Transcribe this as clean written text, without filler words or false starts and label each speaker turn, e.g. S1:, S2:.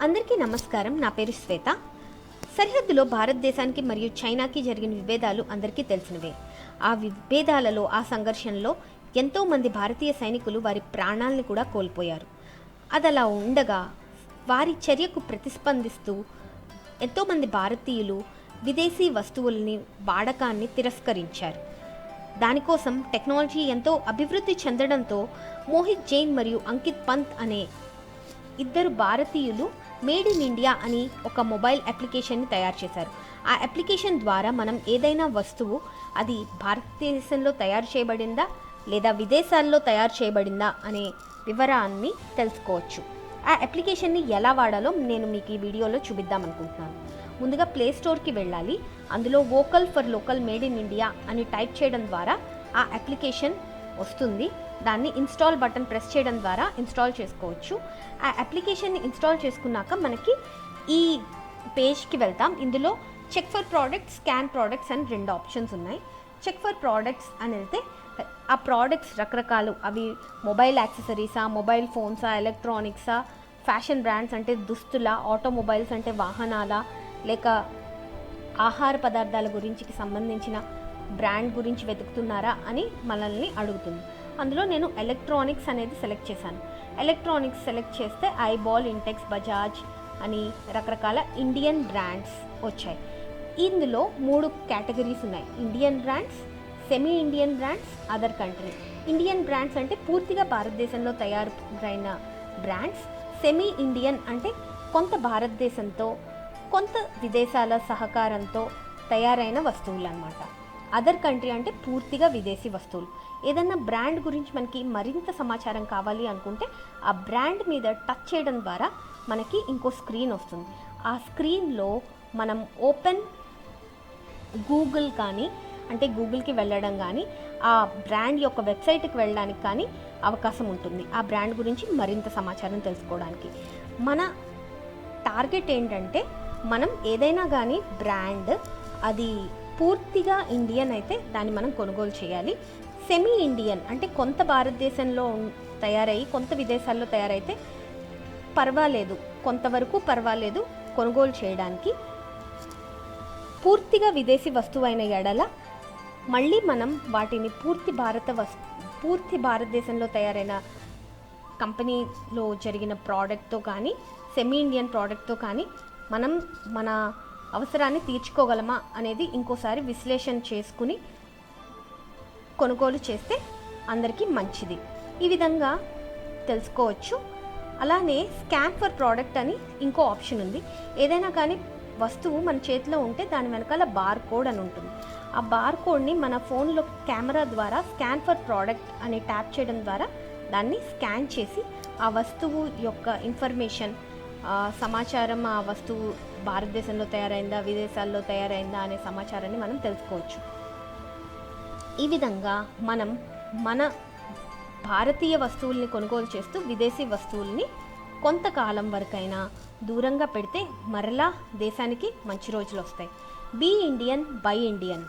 S1: అందరికీ నమస్కారం. నా పేరు శ్వేత. సరిహద్దులో భారతదేశానికి మరియు చైనాకి జరిగిన విభేదాలు అందరికీ తెలిసినవే. ఆ విభేదాలలో, ఆ సంఘర్షణలో ఎంతోమంది భారతీయ సైనికులు వారి ప్రాణాలను కూడా కోల్పోయారు. అదలా ఉండగా వారి చర్యకు ప్రతిస్పందిస్తూ ఎంతోమంది భారతీయులు విదేశీ వస్తువులని వాడకాన్ని తిరస్కరించారు. దానికోసం టెక్నాలజీ ఎంతో అభివృద్ధి చెందడంతో మోహిత్ జైన్ మరియు అంకిత్ పంత్ అనే ఇద్దరు భారతీయులు మేడ్ ఇన్ ఇండియా అని ఒక మొబైల్ అప్లికేషన్ని తయారు చేశారు. ఆ అప్లికేషన్ ద్వారా మనం ఏదైనా వస్తువు అది భారతదేశంలో తయారు చేయబడిందా లేదా విదేశాల్లో తయారు చేయబడిందా అనే వివరాన్ని తెలుసుకోవచ్చు. ఆ అప్లికేషన్ని ఎలా వాడాలో నేను మీకు ఈ వీడియోలో చూపిద్దామనుకుంటున్నాను. ముందుగా ప్లే స్టోర్కి వెళ్ళాలి. అందులో vocal for local made in India అని టైప్ చేయడం ద్వారా ఆ అప్లికేషన్ వస్తుంది. దాన్ని ఇన్స్టాల్ బటన్ ప్రెస్ చేయడం ద్వారా ఇన్స్టాల్ చేసుకోవచ్చు. ఆ అప్లికేషన్ని ఇన్స్టాల్ చేసుకున్నాక మనకి ఈ పేజ్కి వెళ్తాం. ఇందులో check for products, scan products అని రెండు ఆప్షన్స్ ఉన్నాయి. చెక్ ఫర్ ప్రోడక్ట్స్ అని వెళ్తే ఆ ప్రోడక్ట్స్ రకరకాలు, అవి మొబైల్ యాక్సెసరీసా, మొబైల్ ఫోన్సా, ఎలక్ట్రానిక్సా, ఫ్యాషన్ బ్రాండ్స్ అంటే దుస్తుల, ఆటోమొబైల్స్ అంటే వాహనాల, లేక ఆహార పదార్థాల గురించి సంబంధించిన బ్రాండ్ గురించి వెతుకుతున్నారా అని మనల్ని అడుగుతుంది. అందులో నేను ఎలక్ట్రానిక్స్ అనేది సెలెక్ట్ చేశాను. ఎలక్ట్రానిక్స్ సెలెక్ట్ చేస్తే ఐబాల్, ఇంటెక్స్, బజాజ్ అని రకరకాల ఇండియన్ బ్రాండ్స్ వచ్చాయి. ఇందులో 3 కేటగిరీస్ ఉన్నాయి: Indian brands, semi Indian brands, other country. Indian brands అంటే పూర్తిగా భారతదేశంలో తయారైన బ్రాండ్స్. సెమీ ఇండియన్ అంటే కొంత భారతదేశంతో కొంత విదేశాల సహకారంతో తయారైన వస్తువులు అన్నమాట. అదర్ కంట్రీ అంటే పూర్తిగా విదేశీ వస్తువులు. ఏదన్నా బ్రాండ్ గురించి మనకి మరింత సమాచారం కావాలి అనుకుంటే ఆ బ్రాండ్ మీద టచ్ చేయడం ద్వారా మనకి ఇంకో స్క్రీన్ వస్తుంది. ఆ స్క్రీన్లో మనం ఓపెన్ గూగుల్ కానీ, అంటే గూగుల్కి వెళ్ళడం కానీ, ఆ బ్రాండ్ యొక్క వెబ్సైట్కి వెళ్ళడానికి కానీ అవకాశం ఉంటుంది. ఆ బ్రాండ్ గురించి మరింత సమాచారం తెలుసుకోవడానికి. మన టార్గెట్ ఏంటంటే, మనం ఏదైనా కానీ బ్రాండ్ అది పూర్తిగా ఇండియన్ అయితే దాన్ని మనం కొనుగోలు చేయాలి. సెమీ ఇండియన్ అంటే కొంత భారతదేశంలో తయారయ్యి కొంత విదేశాల్లో తయారైతే పర్వాలేదు, కొంతవరకు పర్వాలేదు కొనుగోలు చేయడానికి. పూర్తిగా విదేశీ వస్తువైన ఎడల మళ్ళీ మనం వాటిని పూర్తి భారతదేశంలో తయారైన కంపెనీలో జరిగిన ప్రోడక్ట్తో కానీ, సెమీ ఇండియన్ ప్రోడక్ట్తో కానీ మనం మన అవసరాన్ని తీర్చుకోగలమా అనేది ఇంకోసారి విశ్లేషణ చేసుకుని కొనుగోలు చేస్తే అందరికీ మంచిది. ఈ విధంగా తెలుసుకోవచ్చు. అలానే స్కాన్ ఫర్ ప్రోడక్ట్ అని ఇంకో ఆప్షన్ ఉంది. ఏదైనా కానీ వస్తువు మన చేతిలో ఉంటే దాని వెనకాల బార్ కోడ్ అని ఉంటుంది. ఆ బార్ కోడ్ని మన ఫోన్లో కెమెరా ద్వారా స్కాన్ ఫర్ ప్రోడక్ట్ అని ట్యాప్ చేయడం ద్వారా దాన్ని స్కాన్ చేసి ఆ వస్తువు యొక్క ఇన్ఫర్మేషన్, సమాచారం, ఆ వస్తువు భారతదేశంలో తయారైందా విదేశాల్లో తయారైందా అనే సమాచారాన్ని మనం తెలుసుకోవచ్చు. ఈ విధంగా మనం మన భారతీయ వస్తువుల్ని కొనుగోలు చేస్తూ విదేశీ వస్తువుల్ని కొంతకాలం వరకైనా దూరంగా పెడితే మరలా దేశానికి మంచి రోజులు వస్తాయి. Be Indian, buy Indian.